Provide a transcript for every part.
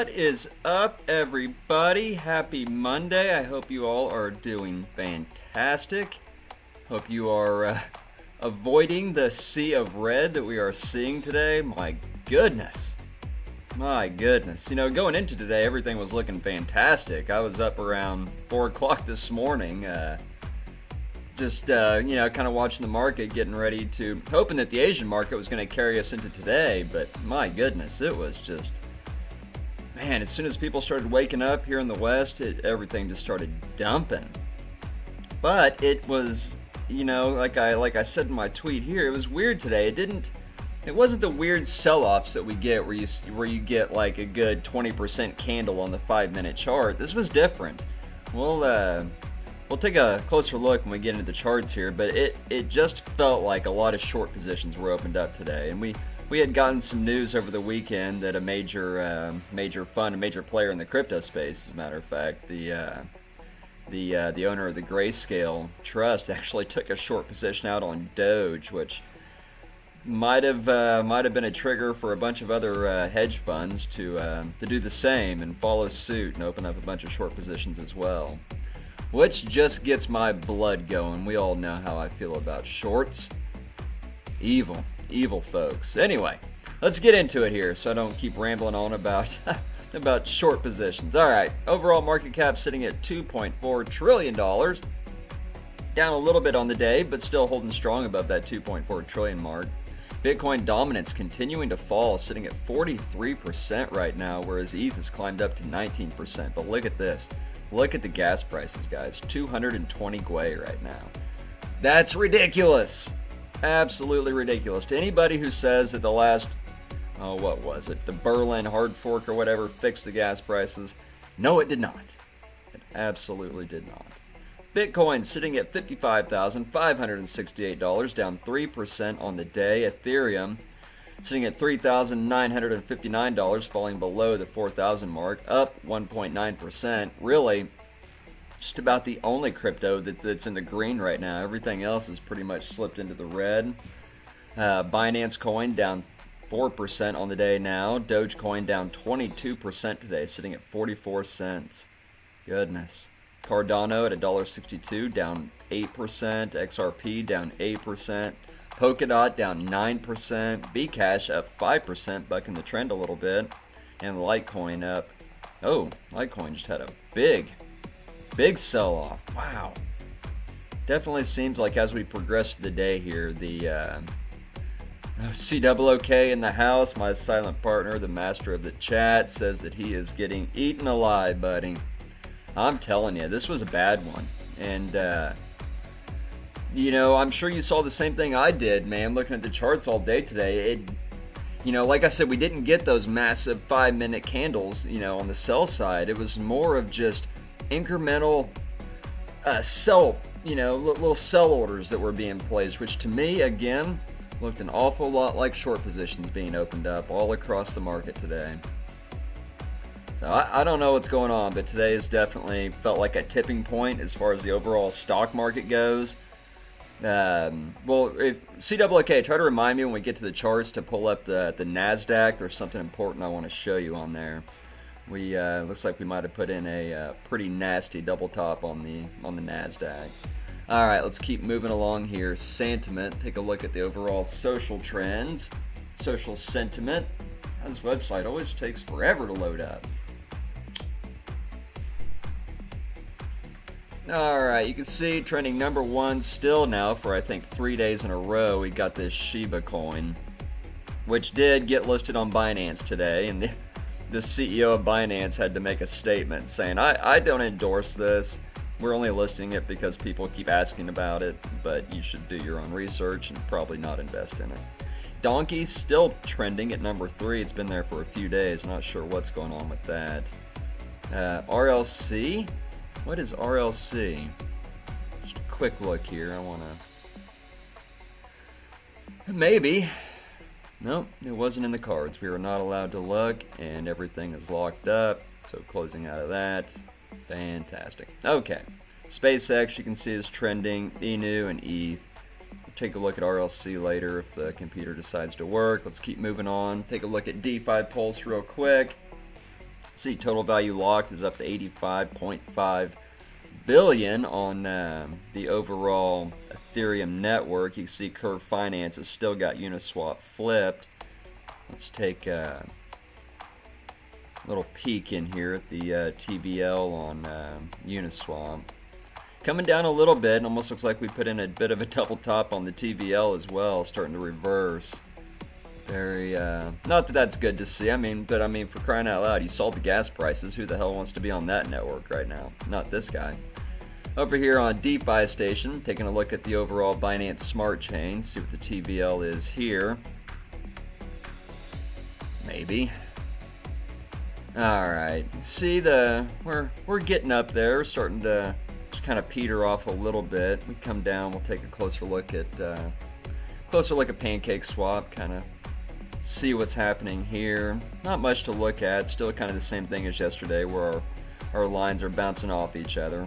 What is up, everybody? Happy Monday. I hope you all are doing fantastic. Hope you are avoiding the sea of red that we are seeing today. My goodness. My goodness. You know, going into today, everything was looking fantastic. I was up around 4 o'clock this morning, kind of watching the market, getting ready to, hoping that the Asian market was going to carry us into today. But my goodness, it was just, man, as soon as people started waking up here in the West, everything just started dumping. But it was, like I said in my tweet here, it was weird today. It wasn't the weird sell-offs that we get where you get like a good 20% candle on the 5-minute chart. This was different. We'll take a closer look when we get into the charts here, but it just felt like a lot of short positions were opened up today, and we had gotten some news over the weekend that a major fund, a major player in the crypto space, as a matter of fact, the owner of the Grayscale Trust actually took a short position out on DOGE, which might have been a trigger for a bunch of other hedge funds to do the same and follow suit and open up a bunch of short positions as well, which just gets my blood going. We all know how I feel about shorts. Evil folks. Anyway, let's get into it here so I don't keep rambling on about about short positions. All right, overall market cap sitting at $2.4 trillion. Down a little bit on the day, but still holding strong above that 2.4 trillion mark. Bitcoin dominance continuing to fall, sitting at 43% right now, whereas ETH has climbed up to 19%. But look at this. Look at the gas prices, guys. 220 gwei right now. That's ridiculous. Absolutely ridiculous. To anybody who says that the last, what was it? The Berlin hard fork or whatever fixed the gas prices. No, it did not. It absolutely did not. Bitcoin sitting at $55,568, down 3% on the day. Ethereum sitting at $3,959, falling below the 4,000 mark, up 1.9%. Really, just about the only crypto that's in the green right now. Everything else has pretty much slipped into the red. Binance Coin down 4% on the day now. Dogecoin down 22% today, sitting at 44 cents. Goodness. Cardano at $1.62, down 8%. XRP down 8%. Polkadot down 9%. Bcash up 5%, bucking the trend a little bit. And Litecoin up. Oh, Litecoin just had a big sell-off. Wow. Definitely seems like as we progress through the day here, the COOK in the house, my silent partner, the master of the chat, says that he is getting eaten alive, buddy. I'm telling you, this was a bad one. And, I'm sure you saw the same thing I did, man, looking at the charts all day today. Like I said, we didn't get those massive 5-minute candles, on the sell side. It was more of just incremental sell, little sell orders that were being placed, which to me, again, looked an awful lot like short positions being opened up all across the market today. So I don't know what's going on, but today has definitely felt like a tipping point as far as the overall stock market goes. If COOK, try to remind me when we get to the charts to pull up the NASDAQ. There's something important I want to show you on there. We looks like we might have put in a pretty nasty double top on the NASDAQ. All right, let's keep moving along here. Sentiment. Take a look at the overall social trends, social sentiment. This website always takes forever to load up. Alright, you can see trending number one still now for I think 3 days in a row. We got this Shiba coin, which did get listed on Binance today, and the CEO of Binance had to make a statement saying, I don't endorse this. We're only listing it because people keep asking about it, but you should do your own research and probably not invest in it. Donkey still trending at number 3. It's been there for a few days. Not sure what's going on with that. RLC. What is RLC? Just a quick look here. I want to... Maybe. Nope, it wasn't in the cards. We were not allowed to look, and everything is locked up. So closing out of that. Fantastic. Okay. SpaceX, you can see, is trending. ENU and ETH. We'll take a look at RLC later if the computer decides to work. Let's keep moving on. Take a look at DeFi Pulse real quick. See, total value locked is up to 85.5 billion on the overall Ethereum network. You can see Curve Finance has still got Uniswap flipped. Let's take a little peek in here at the TVL on Uniswap. Coming down a little bit, almost looks like we put in a bit of a double top on the TVL as well, starting to reverse. Very, not that that's good to see, but for crying out loud, you saw the gas prices. Who the hell wants to be on that network right now? Not this guy. Over here on DeFi Station, taking a look at the overall Binance Smart Chain, see what the TVL is here. Maybe. Alright, see we're getting up there, starting to just kind of peter off a little bit. We come down, we'll take a closer look at Pancake Swap, kind of see what's happening here. Not much to look at, still kind of the same thing as yesterday where our lines are bouncing off each other.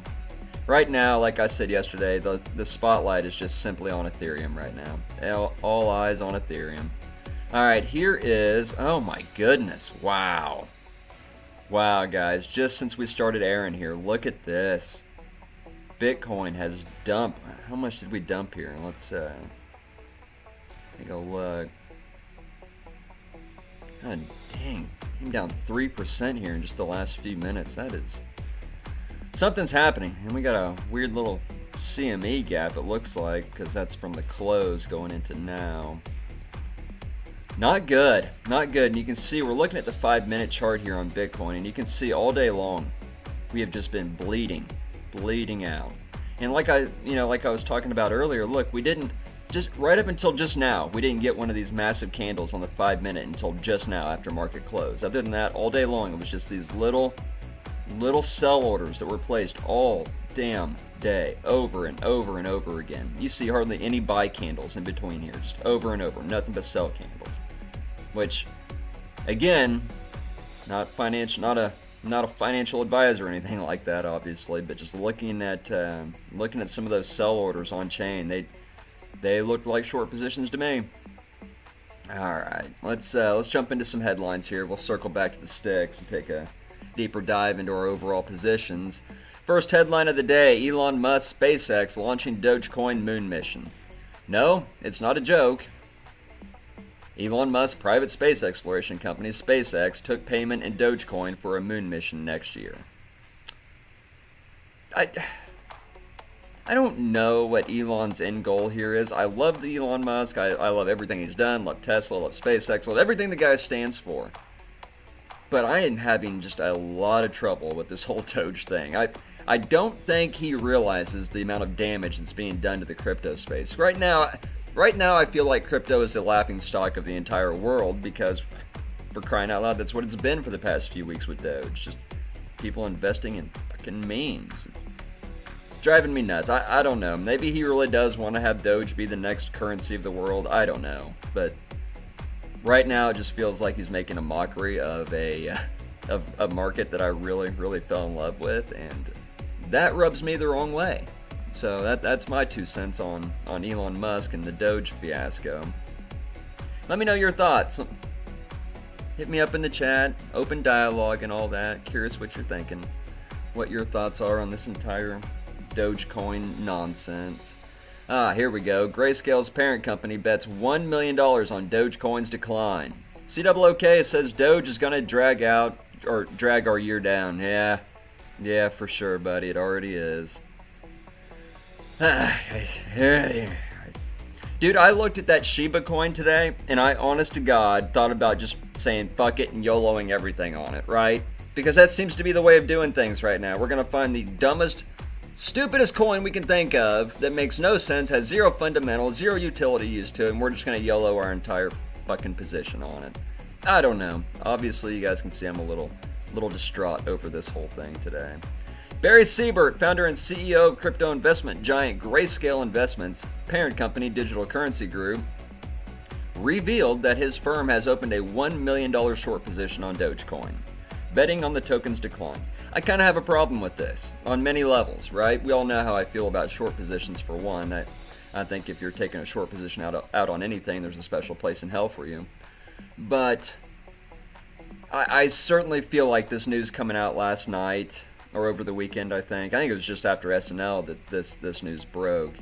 Right now, like I said yesterday, the spotlight is just simply on Ethereum right now. All eyes on Ethereum. Alright, here is, oh my goodness, wow. Wow, guys, just since we started airing here, look at this. Bitcoin has dumped, how much did we dump here? Let's take a look. God dang, came down 3% here in just the last few minutes. That is, something's happening. And we got a weird little CME gap, it looks like, because that's from the close going into now. Not good, not good. And you can see we're looking at the 5-minute chart here on Bitcoin, and you can see all day long we have just been bleeding out. And like I was talking about earlier, look, we didn't, just right up until just now, we didn't get one of these massive candles on the 5-minute until just now after market close. Other than that, all day long, it was just these little sell orders that were placed all damn day, over and over and over again. You see hardly any buy candles in between here, just over and over, nothing but sell candles. Which, again, not a financial advisor or anything like that, obviously, but just looking at some of those sell orders on chain, they looked like short positions to me. All right, let's jump into some headlines here. We'll circle back to the sticks and take a deeper dive into our overall positions. First headline of the day: Elon Musk SpaceX launching Dogecoin moon mission. No, it's not a joke. Elon Musk's private space exploration company SpaceX took payment in Dogecoin for a moon mission next year. I don't know what Elon's end goal here is. I love Elon Musk. I love everything he's done. Love Tesla. Love SpaceX. Love everything the guy stands for. But I am having just a lot of trouble with this whole Doge thing. I don't think he realizes the amount of damage that's being done to the crypto space. Right now I feel like crypto is the laughingstock of the entire world because, for crying out loud, that's what it's been for the past few weeks with Doge. Just people investing in fucking memes. Driving me nuts. I don't know. Maybe he really does want to have Doge be the next currency of the world. I don't know. But right now it just feels like he's making a mockery of a market that I really, really fell in love with, and that rubs me the wrong way. So that's my 2 cents on Elon Musk and the Doge fiasco. Let me know your thoughts. Hit me up in the chat, open dialogue and all that. Curious what you're thinking, what your thoughts are on this entire Dogecoin nonsense. Here we go. Grayscale's parent company bets $1 million on Dogecoin's decline. COOK says Doge is going to drag our year down. Yeah, for sure, buddy. It already is. Dude, I looked at that Shiba coin today, and I, honest to God, thought about just saying fuck it and YOLOing everything on it, right? Because that seems to be the way of doing things right now. We're going to find the dumbest, stupidest coin we can think of that makes no sense, has zero fundamentals, zero utility used to it, and we're just going to YOLO our entire fucking position on it. I don't know. Obviously, you guys can see I'm a little distraught over this whole thing today. Barry Siebert, founder and CEO of crypto investment giant Grayscale Investments, parent company Digital Currency Group, revealed that his firm has opened a $1 million short position on Dogecoin, betting on the token's decline. I kind of have a problem with this on many levels, right? We all know how I feel about short positions for one. I think if you're taking a short position out on anything, there's a special place in hell for you. But I certainly feel like this news coming out last night or over the weekend. I think it was just after SNL that this news broke.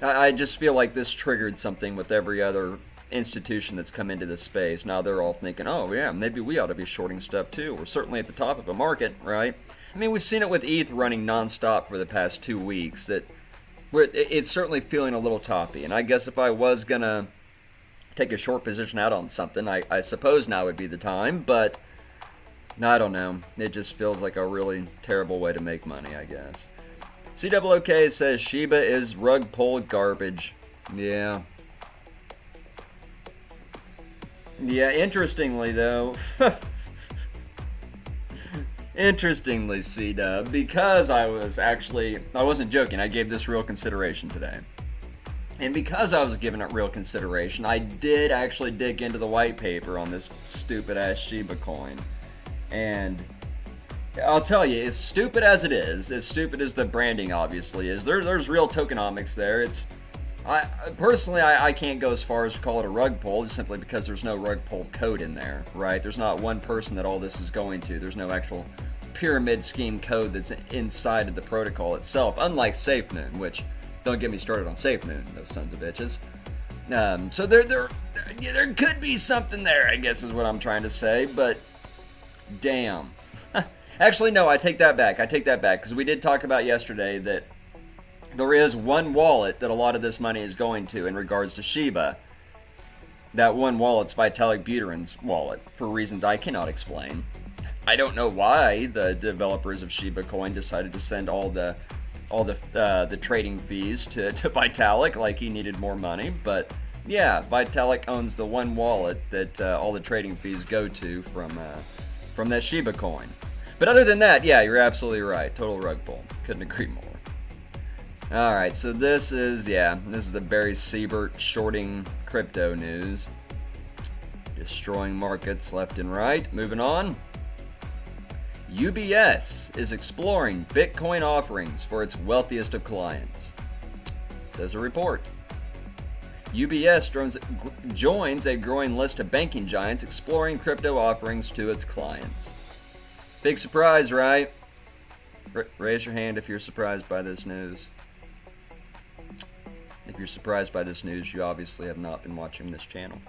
I just feel like this triggered something with every other institution that's come into this space. Now they're all thinking, oh yeah, maybe we ought to be shorting stuff too. We're certainly at the top of a market, right? I mean, we've seen it with ETH running nonstop for the past 2 weeks. It's certainly feeling a little toppy. And I guess if I was gonna take a short position out on something, I suppose now would be the time. But I don't know. It just feels like a really terrible way to make money, I guess. CWOK says Shiba is rug pull garbage. Yeah. Yeah, interestingly though, C-Dub, because I wasn't joking, I gave this real consideration today. And because I was giving it real consideration, I did actually dig into the white paper on this stupid ass Shiba coin. And I'll tell you, as stupid as it is, as stupid as the branding obviously is, there's real tokenomics there. I can't go as far as to call it a rug pull, just simply because there's no rug pull code in there, right? There's not one person that all this is going to. There's no actual pyramid scheme code that's inside of the protocol itself, unlike SafeMoon, which, don't get me started on SafeMoon, those sons of bitches. So there could be something there, I guess is what I'm trying to say, but damn. Actually, no, I take that back, because we did talk about yesterday that there is one wallet that a lot of this money is going to in regards to Shiba. That one wallet's Vitalik Buterin's wallet, for reasons I cannot explain. I don't know why the developers of Shiba Coin decided to send all the trading fees to Vitalik, like he needed more money. But yeah, Vitalik owns the one wallet that all the trading fees go to from that Shiba Coin. But other than that, yeah, you're absolutely right. Total rug pull. Couldn't agree more. Alright, so this is the Barry Siebert shorting crypto news. Destroying markets left and right. Moving on. UBS is exploring Bitcoin offerings for its wealthiest of clients, says a report. UBS joins a growing list of banking giants exploring crypto offerings to its clients. Big surprise, right? Raise your hand if you're surprised by this news. If you're surprised by this news, you obviously have not been watching this channel.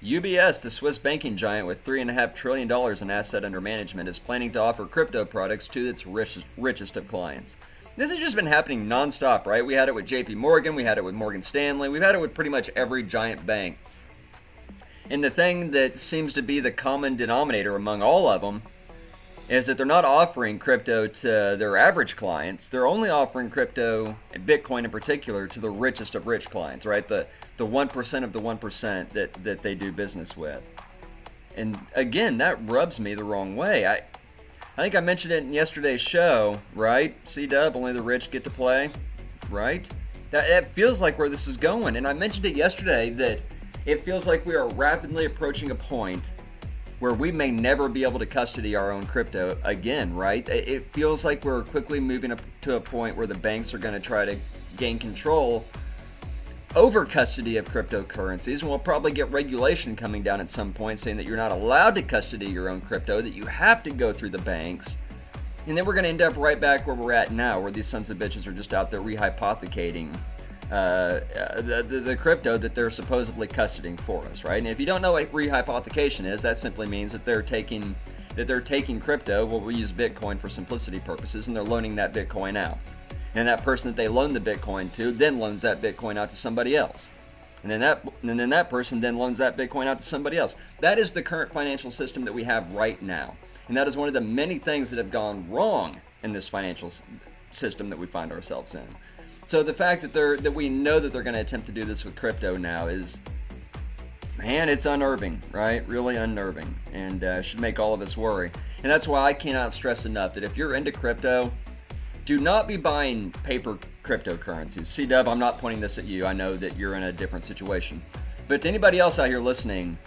UBS, the Swiss banking giant with $3.5 trillion in asset under management, is planning to offer crypto products to its richest of clients. This has just been happening nonstop, right? We had it with JP Morgan, we had it with Morgan Stanley, we've had it with pretty much every giant bank. And the thing that seems to be the common denominator among all of them is that they're not offering crypto to their average clients. They're only offering crypto, and Bitcoin in particular, to the richest of rich clients, right? The 1% of the 1% that they do business with. And again, that rubs me the wrong way. I think I mentioned it in yesterday's show, right? C-Dub, only the rich get to play, right? That feels like where this is going. And I mentioned it yesterday that it feels like we are rapidly approaching a point where we may never be able to custody our own crypto again, right? It feels like we're quickly moving up to a point where the banks are going to try to gain control over custody of cryptocurrencies, and we'll probably get regulation coming down at some point saying that you're not allowed to custody your own crypto, that you have to go through the banks. And then we're going to end up right back where we're at now, where these sons of bitches are just out there rehypothecating the crypto that they're supposedly custodying for us, right? And if you don't know what rehypothecation is, that simply means that they're taking crypto, well, we use Bitcoin for simplicity purposes, and they're loaning that Bitcoin out. And that person that they loan the Bitcoin to then loans that Bitcoin out to somebody else. And then that person then loans that Bitcoin out to somebody else. That is the current financial system that we have right now. And that is one of the many things that have gone wrong in this financial system that we find ourselves in. So the fact that we know that they're going to attempt to do this with crypto now is, man, it's unnerving, right? Really unnerving, and should make all of us worry. And that's why I cannot stress enough that if you're into crypto, do not be buying paper cryptocurrencies. C-Dub, I'm not pointing this at you. I know that you're in a different situation. But to anybody else out here listening,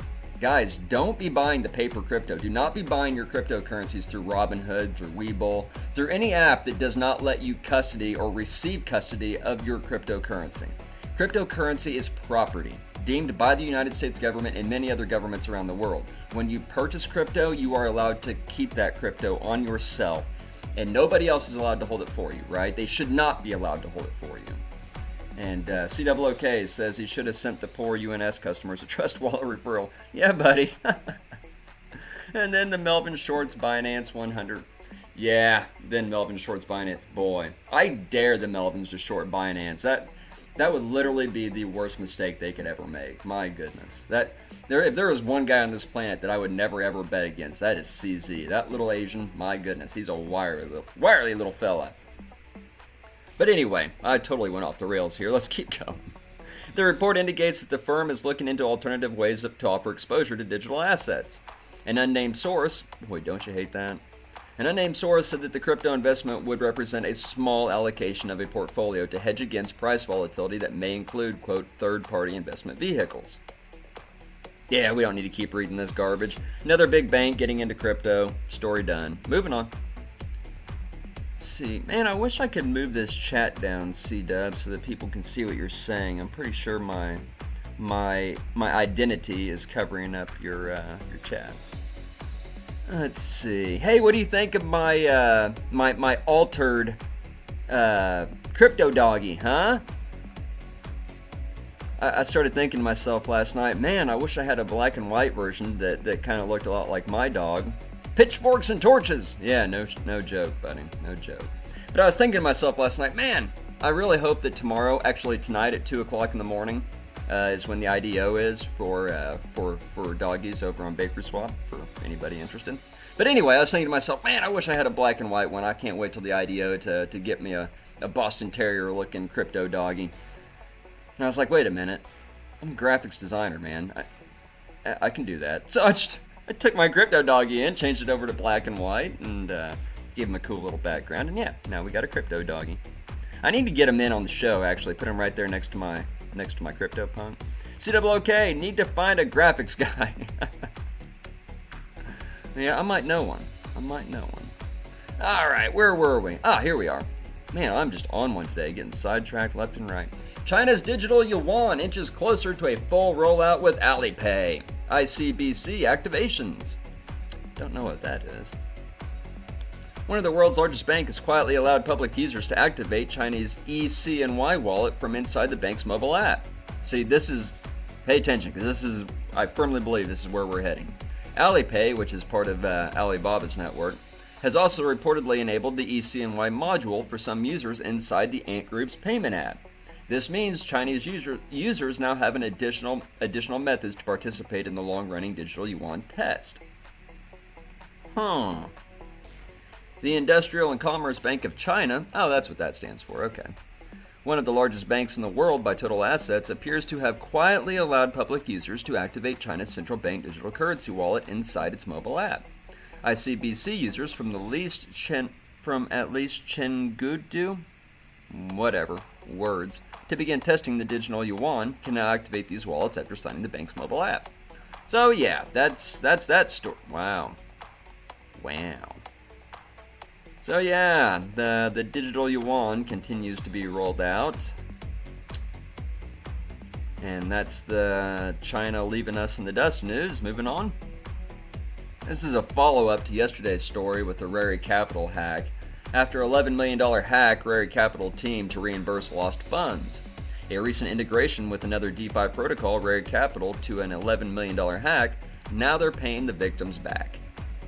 guys, don't be buying the paper crypto. Do not be buying your cryptocurrencies through Robinhood, through Webull, through any app that does not let you custody or receive custody of your cryptocurrency. Cryptocurrency is property. deemed by the United States government and many other governments around the world. When you purchase crypto, you are allowed to keep that crypto on yourself, and nobody else is allowed to hold it for you, right? They should not be allowed to hold it for you. And COOK says he should have sent the poor UNS customers a Trust Wallet referral. Yeah, buddy. And then the Melvin Shorts Binance 100. Yeah, then Melvin Shorts Binance. Boy, I dare the Melvins to short Binance. That would literally be the worst mistake they could ever make. My goodness. If there was one guy on this planet that I would never ever bet against, that is CZ. That little Asian, my goodness, he's a wiry little fella. But anyway, I totally went off the rails here. Let's keep going. The report indicates that the firm is looking into alternative ways to offer exposure to digital assets. An unnamed source, boy, don't you hate that? An unnamed source said that the crypto investment would represent a small allocation of a portfolio to hedge against price volatility that may include, quote, third-party investment vehicles. Yeah, we don't need to keep reading this garbage. Another big bank getting into crypto. Story done. Moving on. See, man, I wish I could move this chat down, C-Dub, so that people can see what you're saying. I'm pretty sure my identity is covering up your chat. Let's see. Hey, what do you think of my my altered crypto doggy, huh? I started thinking to myself last night, man, I wish I had a black and white version that kind of looked a lot like my dog. Pitchforks and torches. Yeah, no joke, buddy. No joke. But I was thinking to myself last night, man, I really hope that tomorrow, actually tonight at 2 o'clock in the morning, is when the IDO is for doggies over on Bakery Swap, for anybody interested. But anyway, I was thinking to myself, man, I wish I had a black and white one. I can't wait till the IDO to get me a Boston Terrier looking crypto doggy. And I was like, wait a minute, I'm a graphics designer, man. I can do that. So I took my crypto doggy in, changed it over to black and white, and gave him a cool little background. And yeah, now we got a crypto doggy. I need to get him in on the show, actually. Put him right there next to my crypto punk. COOK, need to find a graphics guy. Yeah, I might know one. All right, where were we? Here we are. Man, I'm just on one today, getting sidetracked left and right. China's digital yuan inches closer to a full rollout with Alipay. ICBC activations. Don't know what that is. One of the world's largest banks has quietly allowed public users to activate Chinese eCNY wallet from inside the bank's mobile app. See, pay attention, because I firmly believe this is where we're heading. Alipay, which is part of Alibaba's network, has also reportedly enabled the eCNY module for some users inside the Ant Group's payment app. This means Chinese users now have an additional methods to participate in the long-running digital yuan test. The Industrial and Commerce Bank of China, that's what that stands for, okay. One of the largest banks in the world by total assets, appears to have quietly allowed public users to activate China's central bank digital currency wallet inside its mobile app. ICBC users from at least Chengdu, whatever, words, to begin testing the digital yuan can now activate these wallets after signing the bank's mobile app. So yeah, that's that story. Wow. So yeah, the digital yuan continues to be rolled out. And that's the China leaving us in the dust news. Moving on. This is a follow-up to yesterday's story with the Rary Capital hack. After $11 million hack, Rary Capital team to reimburse lost funds. A recent integration with another DeFi protocol, Rary Capital, to an $11 million hack, now they're paying the victims back.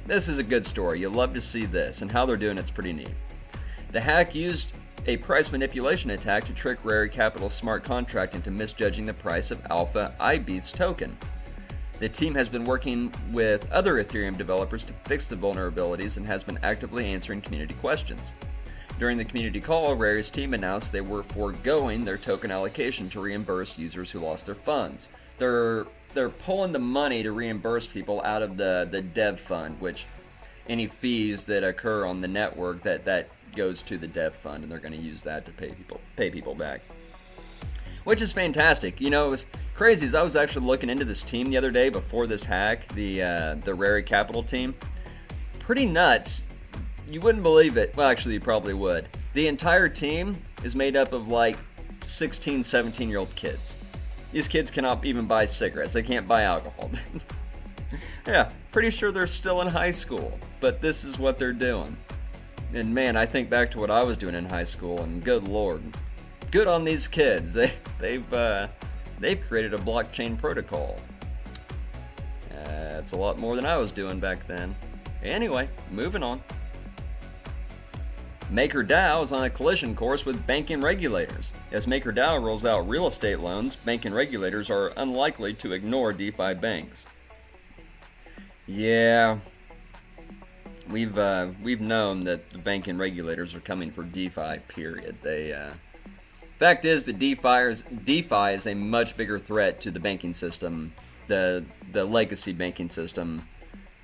This is a good story. You'll love to see this, and how they're doing it's pretty neat. The hack used a price manipulation attack to trick Rary Capital's smart contract into misjudging the price of Alpha IBEAT's token. The team has been working with other Ethereum developers to fix the vulnerabilities and has been actively answering community questions. During the community call, Rary's team announced they were foregoing their token allocation to reimburse users who lost their funds. They're pulling the money to reimburse people out of the dev fund, which any fees that occur on the network that goes to the dev fund, and they're going to use that to pay people back. Which is fantastic. You know, it was crazy as I was actually looking into this team the other day before this hack, the Rary Capital team. Pretty nuts. You wouldn't believe it. Well, actually, you probably would. The entire team is made up of like 16, 17-year-old kids. These kids cannot even buy cigarettes. They can't buy alcohol. Yeah, pretty sure they're still in high school, but this is what they're doing. And man, I think back to what I was doing in high school, and good lord, good on these kids. They've created a blockchain protocol. It's a lot more than I was doing back then. Anyway, moving on. MakerDAO is on a collision course with banking regulators. As MakerDAO rolls out real estate loans, banking regulators are unlikely to ignore DeFi banks. Yeah, we've known that the banking regulators are coming for DeFi. Period. Fact is that DeFi is a much bigger threat to the banking system, the legacy banking system,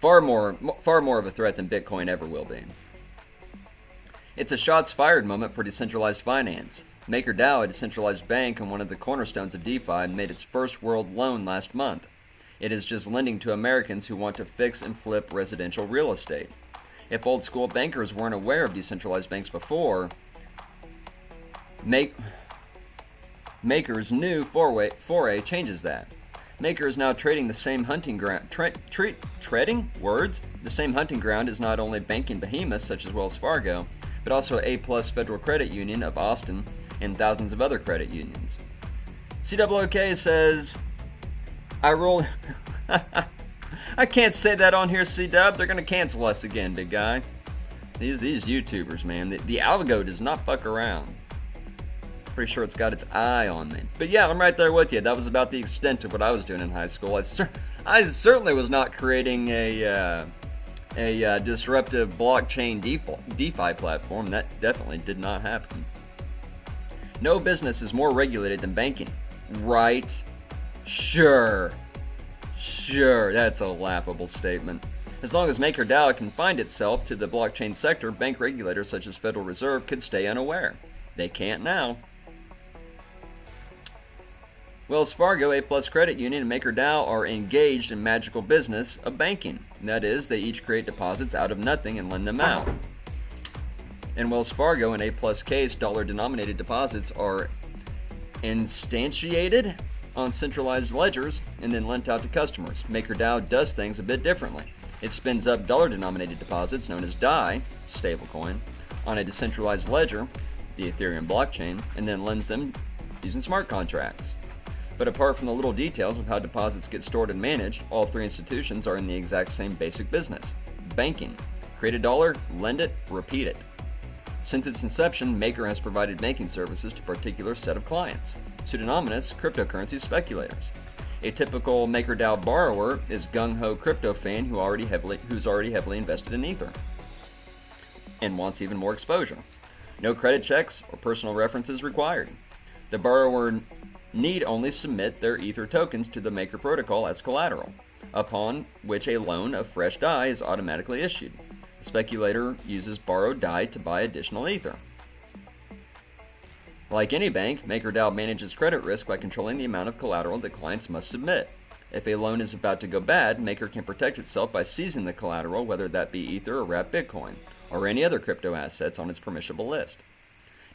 far more of a threat than Bitcoin ever will be. It's a shots fired moment for decentralized finance. MakerDAO, a decentralized bank and one of the cornerstones of DeFi, made its first world loan last month. It is just lending to Americans who want to fix and flip residential real estate. If old school bankers weren't aware of decentralized banks before, Maker's new foray changes that. Maker is now trading the same hunting ground. Treading words? The same hunting ground is not only banking behemoths such as Wells Fargo, but also A+ Federal Credit Union of Austin and thousands of other credit unions. CWK says, I roll. I can't say that on here, C-Dub. They're gonna cancel us again, big guy. These YouTubers, man. The algo does not fuck around. Pretty sure it's got its eye on me. But yeah, I'm right there with you. That was about the extent of what I was doing in high school. I certainly was not creating a disruptive blockchain DeFi platform. That definitely did not happen. No business is more regulated than banking. Right? Sure, that's a laughable statement. As long as MakerDAO confined itself to the blockchain sector, bank regulators such as Federal Reserve could stay unaware. They can't now. Wells Fargo, A+ Credit Union, and MakerDAO are engaged in magical business of banking. That is, they each create deposits out of nothing and lend them out. In Wells Fargo and A+ case, dollar-denominated deposits are instantiated on centralized ledgers and then lent out to customers. MakerDAO does things a bit differently. It spins up dollar-denominated deposits, known as DAI, stablecoin, on a decentralized ledger, the Ethereum blockchain, and then lends them using smart contracts. But apart from the little details of how deposits get stored and managed, all three institutions are in the exact same basic business: banking. Create a dollar, lend it, repeat it. Since its inception, Maker has provided banking services to a particular set of clients: pseudonymous cryptocurrency speculators. A typical MakerDAO borrower is gung-ho crypto fan who's already heavily invested in Ether and wants even more exposure. No credit checks or personal references required. The borrower need only submit their Ether tokens to the Maker protocol as collateral, upon which a loan of fresh DAI is automatically issued. The speculator uses borrowed DAI to buy additional Ether. Like any bank, MakerDAO manages credit risk by controlling the amount of collateral that clients must submit. If a loan is about to go bad, Maker can protect itself by seizing the collateral, whether that be Ether or wrapped Bitcoin, or any other crypto assets on its permissible list.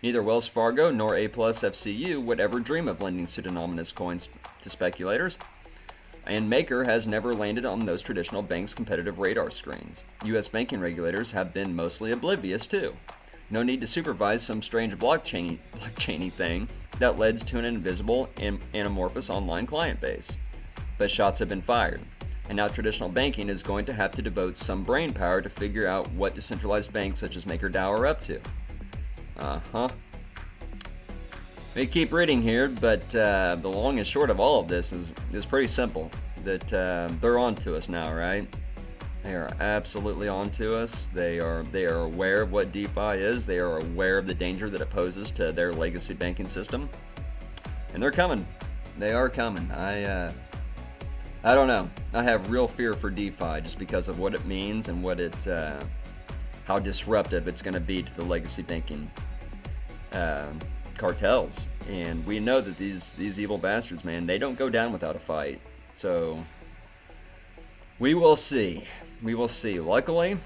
Neither Wells Fargo nor A+ FCU would ever dream of lending pseudonymous coins to speculators, and Maker has never landed on those traditional banks' competitive radar screens. U.S. banking regulators have been mostly oblivious too. No need to supervise some strange blockchainy thing that leads to an invisible and amorphous online client base. But shots have been fired, and now traditional banking is going to have to devote some brain power to figure out what decentralized banks such as MakerDAO are up to. We keep reading here, but the long and short of all of this is pretty simple. That they're on to us now, right? They are absolutely on to us. They are aware of what DeFi is. They are aware of the danger that it poses to their legacy banking system, and they're coming. They are coming. I don't know. I have real fear for DeFi just because of what it means and what how disruptive it's going to be to the legacy banking cartels. And we know that these evil bastards, man, they don't go down without a fight. So we will see. We will see. Luckily,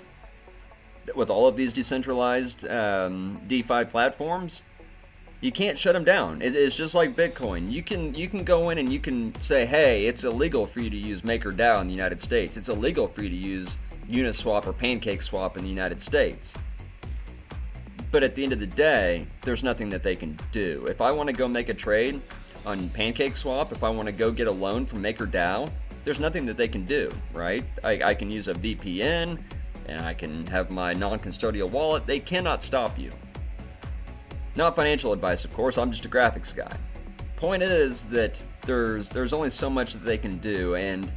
with all of these decentralized DeFi platforms, You can't shut them down. It's just like Bitcoin. You can go in and you can say, hey, it's illegal for you to use MakerDAO in the United States. It's illegal for you to use Uniswap or PancakeSwap in the United States. But at the end of the day, there's nothing that they can do. If I want to go make a trade on PancakeSwap, if I want to go get a loan from MakerDAO, there's nothing that they can do, right? I can use a VPN and I can have my non-custodial wallet. They cannot stop you. Not financial advice, of course. I'm just a graphics guy. Point is that there's only so much that they can do, and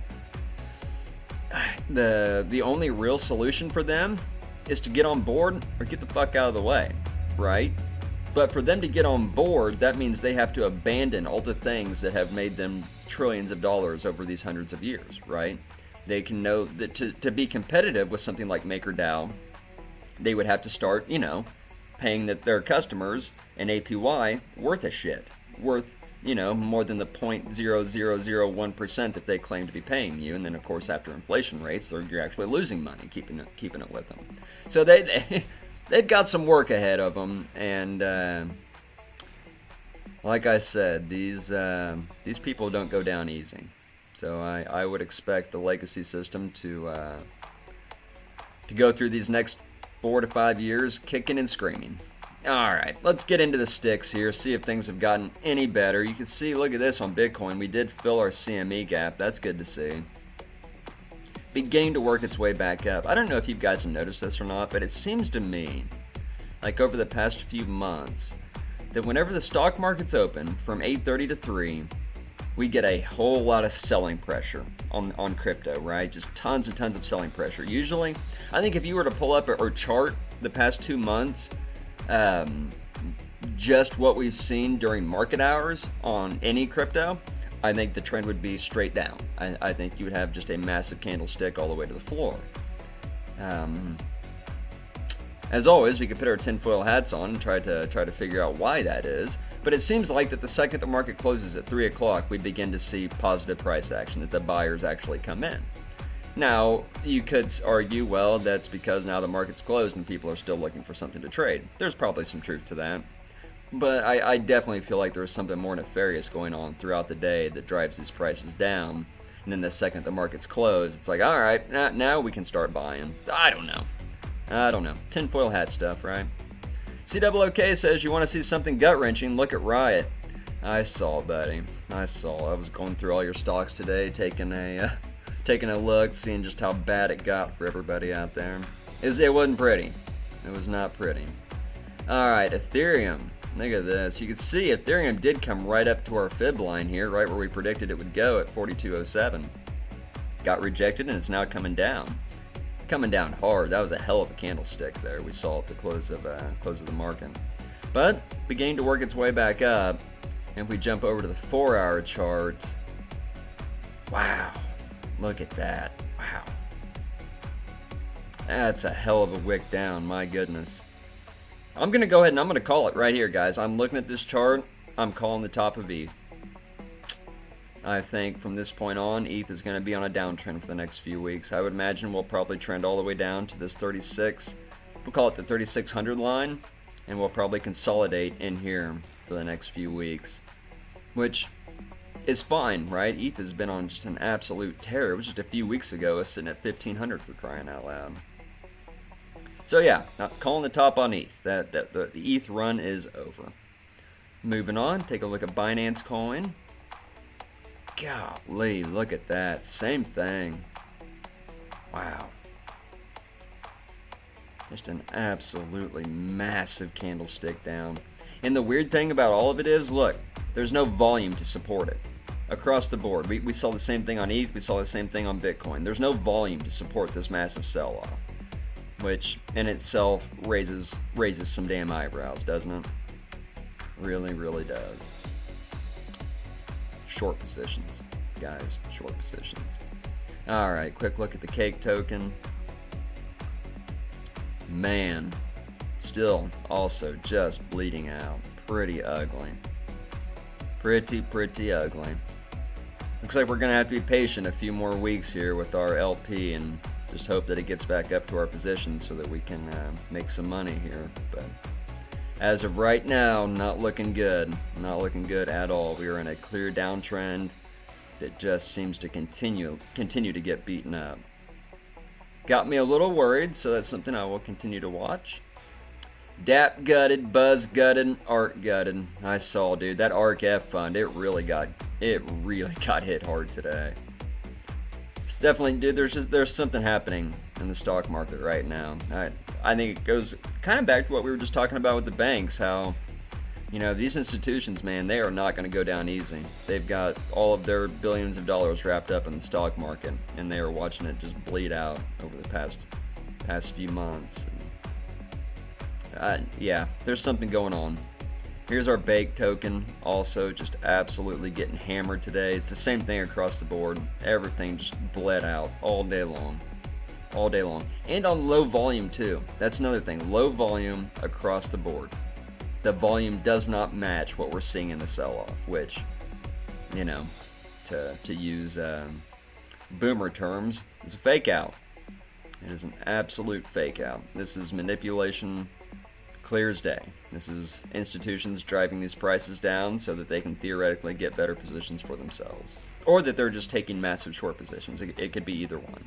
the only real solution for them is to get on board or get the fuck out of the way, right? But for them to get on board, that means they have to abandon all the things that have made them trillions of dollars over these hundreds of years, right? They can know that to be competitive with something like MakerDAO, they would have to start, paying their customers an APY worth a shit, worth, more than the 0.0001% that they claim to be paying you. And then, of course, after inflation rates, you're actually losing money keeping it with them. So they've got some work ahead of them. And like I said, these people don't go down easy. So I would expect the legacy system to go through these next 4 to 5 years kicking and screaming. Alright, let's get into the sticks here, see if things have gotten any better. You can see, look at this on Bitcoin. We did fill our CME gap. That's good to see. Beginning to work its way back up. I don't know if you guys have noticed this or not, but it seems to me, like over the past few months, that whenever the stock market's open from 8:30 to 3, we get a whole lot of selling pressure on crypto, right? Just tons and tons of selling pressure. Usually, I think if you were to pull up or chart the past 2 months, just what we've seen during market hours on any crypto, I think the trend would be straight down. I think you would have just a massive candlestick all the way to the floor. As always, we could put our tinfoil hats on and try to figure out why that is. But it seems like that the second the market closes at 3 o'clock, we begin to see positive price action, that the buyers actually come in. Now, you could argue, well, that's because now the market's closed and people are still looking for something to trade. There's probably some truth to that. But I definitely feel like there's something more nefarious going on throughout the day that drives these prices down. And then the second the market's closed, it's like, all right, now we can start buying. I don't know. Tinfoil hat stuff, right? CWOK says, you want to see something gut-wrenching, look at Riot. I saw, buddy. I was going through all your stocks today, taking a look, seeing just how bad it got for everybody out there. It wasn't pretty. It was not pretty. Alright, Ethereum. Look at this. You can see Ethereum did come right up to our fib line here, right where we predicted it would go at 4207. Got rejected and it's now coming down. Coming down hard. That was a hell of a candlestick there we saw at the close of the market. But beginning to work its way back up. And if we jump over to the 4-hour chart, wow, look at that. Wow. That's a hell of a wick down, my goodness. I'm going to go ahead and I'm going to call it right here, guys. I'm looking at this chart. I'm calling the top of ETH. I think from this point on, ETH is going to be on a downtrend for the next few weeks. I would imagine we'll probably trend all the way down to this 36. We'll call it the 3600 line, and we'll probably consolidate in here for the next few weeks, which is fine, right? ETH has been on just an absolute tear. It was just a few weeks ago, it was sitting at 1500 for crying out loud. So yeah, calling the top on ETH. The ETH run is over. Moving on, take a look at Binance Coin. Golly, look at that. Same thing. Wow. Just an absolutely massive candlestick down. And the weird thing about all of it is, look, there's no volume to support it. Across the board. We saw the same thing on ETH. We saw the same thing on Bitcoin. There's no volume to support this massive sell-off, which in itself raises some damn eyebrows, doesn't it? Really, really does. Short positions, guys. Short positions. Alright, quick look at the cake token. Man, still also just bleeding out. Pretty ugly. Pretty ugly. Looks like we're going to have to be patient a few more weeks here with our LP and just hope that it gets back up to our position so that we can make some money here. But as of right now, not looking good. Not looking good at all. We are in a clear downtrend that just seems to continue to get beaten up. Got me a little worried, so that's something I will continue to watch. DAP gutted, Buzz gutted, ARK gutted. I saw, dude, that ARK F fund, it really got hit hard today. It's definitely, dude, there's something happening in the stock market right now. I think it goes kind of back to what we were just talking about with the banks, how, you know, these institutions, man, they are not going to go down easy. They've got all of their billions of dollars wrapped up in the stock market, and they are watching it just bleed out over the past few months. Yeah, there's something going on. Here's our bake token, also just absolutely getting hammered today. It's the same thing across the board. Everything just bled out all day long. All day long. And on low volume too. That's another thing. Low volume across the board. The volume does not match what we're seeing in the sell-off, which, you know, to use boomer terms, is a fake out. It is an absolute fake out. This is manipulation clear as day. This is institutions driving these prices down so that they can theoretically get better positions for themselves. Or that they're just taking massive short positions. It could be either one.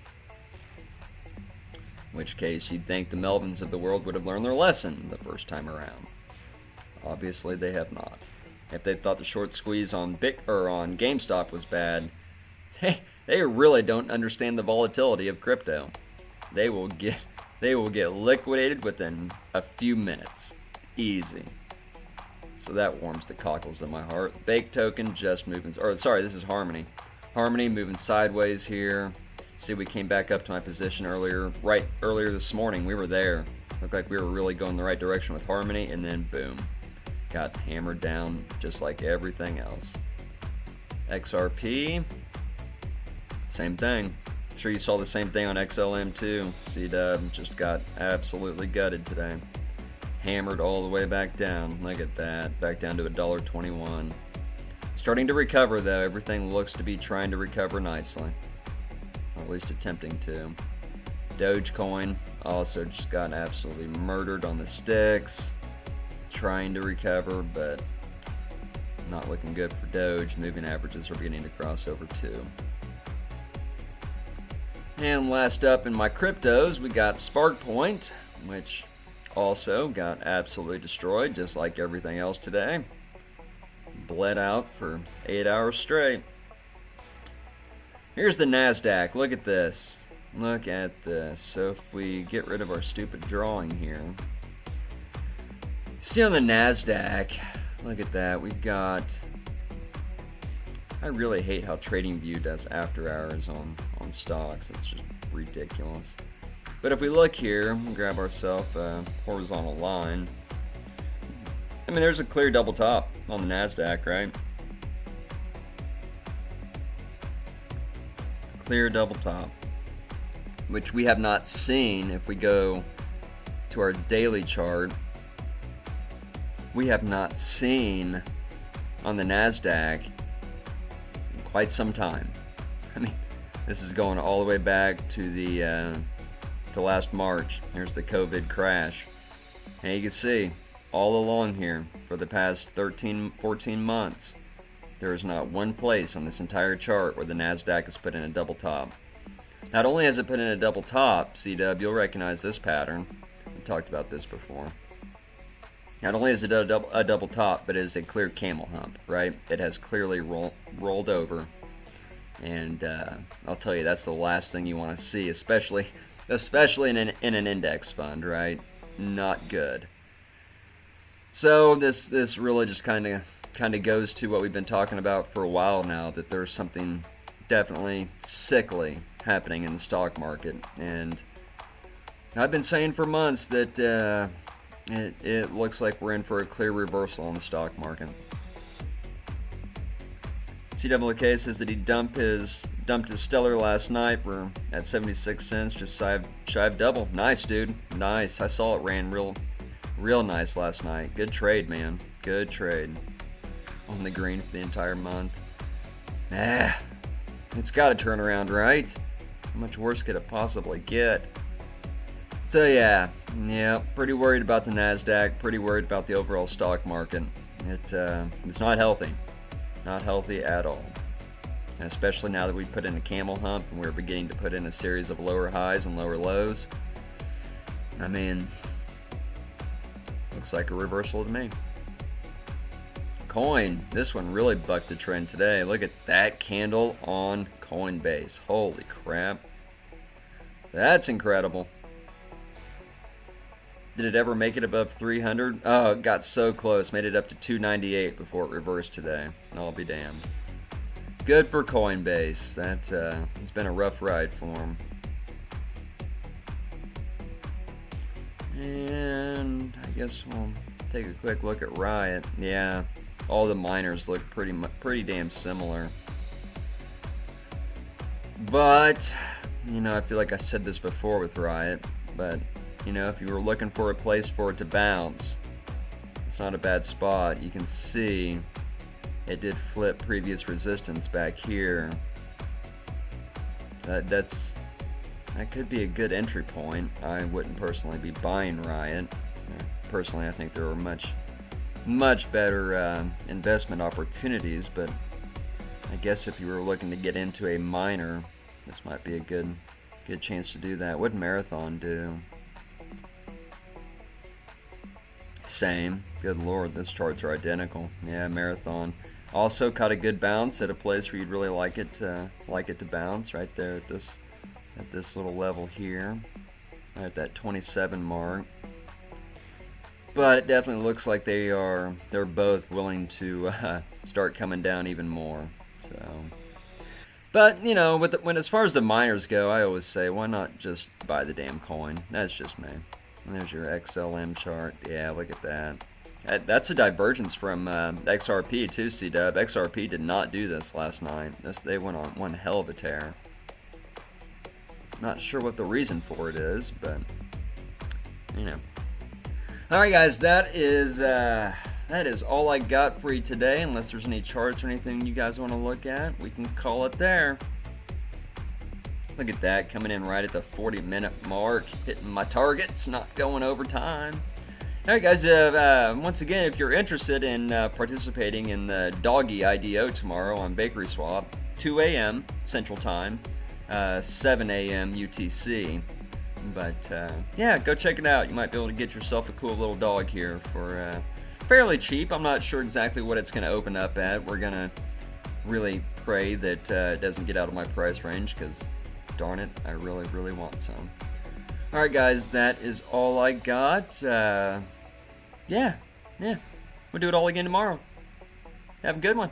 In which case, you'd think the Melvins of the world would have learned their lesson the first time around. Obviously, they have not. If they thought the short squeeze on GameStop was bad, they really don't understand the volatility of crypto. They will get liquidated within a few minutes. Easy. So that warms the cockles of my heart. Bake token just moving, this is Harmony. Harmony moving sideways here. See, we came back up to my position earlier this morning. We were there. Looked like we were really going the right direction with Harmony, and then boom. Got hammered down just like everything else. XRP, same thing. I'm sure you saw the same thing on XLM too. C-Dub just got absolutely gutted today. Hammered all the way back down. Look at that. Back down to $1.21. Starting to recover though. Everything looks to be trying to recover nicely. Or at least attempting to. Dogecoin also just got absolutely murdered on the sticks. Trying to recover, but not looking good for Doge. Moving averages are beginning to cross over too. And last up in my cryptos, we got SparkPoint, which also got absolutely destroyed, just like everything else today. Bled out for 8 hours straight. Here's the NASDAQ. Look at this. Look at this. So if we get rid of our stupid drawing here, see on the NASDAQ, look at that. We've got, I really hate how TradingView does after hours on stocks. It's just ridiculous. But if we look here, we'll grab ourselves a horizontal line. I mean, there's a clear double top on the NASDAQ, right? Clear double top, which we have not seen. If we go to our daily chart, we have not seen on the NASDAQ in quite some time. I mean, this is going all the way back to last March. Here's the COVID crash. And you can see all along here for the past 13, 14 months, there is not one place on this entire chart where the NASDAQ has put in a double top. Not only has it put in a double top, C-Dub, you'll recognize this pattern. We talked about this before. Not only is it a double top, but it is a clear camel hump, right? It has clearly rolled over. And I'll tell you, that's the last thing you want to see, especially in an index fund, right? Not good. So this really just kind of goes to what we've been talking about for a while now, that there's something definitely sickly happening in the stock market. And I've been saying for months that it looks like we're in for a clear reversal in the stock market. CWK says that he dumped his Stellar last night at 76 cents, just shy of double. Nice, dude. Nice. I saw it ran real nice last night. Good trade, man. Good trade. On the green for the entire month. It's got to turn around, right? How much worse could it possibly get? So yeah, pretty worried about the Nasdaq. Pretty worried about the overall stock market. It's not healthy, not healthy at all. And especially now that we put in a camel hump and we're beginning to put in a series of lower highs and lower lows. I mean, looks like a reversal to me. Coin, this one really bucked the trend today. Look at that candle on Coinbase. Holy crap. That's incredible. Did it ever make it above 300? Oh, it got so close. Made it up to 298 before it reversed today. I'll be damned. Good for Coinbase. It's been a rough ride for them. And I guess we'll take a quick look at Riot. Yeah, all the miners look pretty damn similar. But, I feel like I said this before with Riot, but if you were looking for a place for it to bounce, it's not a bad spot. You can see it did flip previous resistance back here. That could be a good entry point. I wouldn't personally be buying Riot. Personally, I think there are much better investment opportunities, but I guess if you were looking to get into a miner, this might be a good chance to do that. What did Marathon do? Same. Good lord, those charts are identical. Yeah, Marathon also caught a good bounce at a place where you'd really like it to bounce, right there at this little level here, at that 27 mark. But it definitely looks like they're both willing to start coming down even more. So, but when as far as the miners go, I always say, why not just buy the damn coin? That's just me. And there's your XLM chart. Yeah, look at that. That's a divergence from XRP too, C-Dub. XRP did not do this last night. They went on one hell of a tear. Not sure what the reason for it is, but Alright guys, that is all I got for you today. Unless there's any charts or anything you guys want to look at, we can call it there. Look at that, coming in right at the 40-minute mark, hitting my targets, not going over time. Alright guys, once again, if you're interested in participating in the DOGE IDO tomorrow on Bakery Swap, 2 a.m. Central Time, 7 a.m. UTC. But yeah, go check it out. You might be able to get yourself a cool little dog here for fairly cheap. I'm not sure exactly what it's going to open up at. We're going to really pray that it doesn't get out of my price range because, darn it, I really, really want some. Alright guys, that is all I got. Yeah, we'll do it all again tomorrow. Have a good one.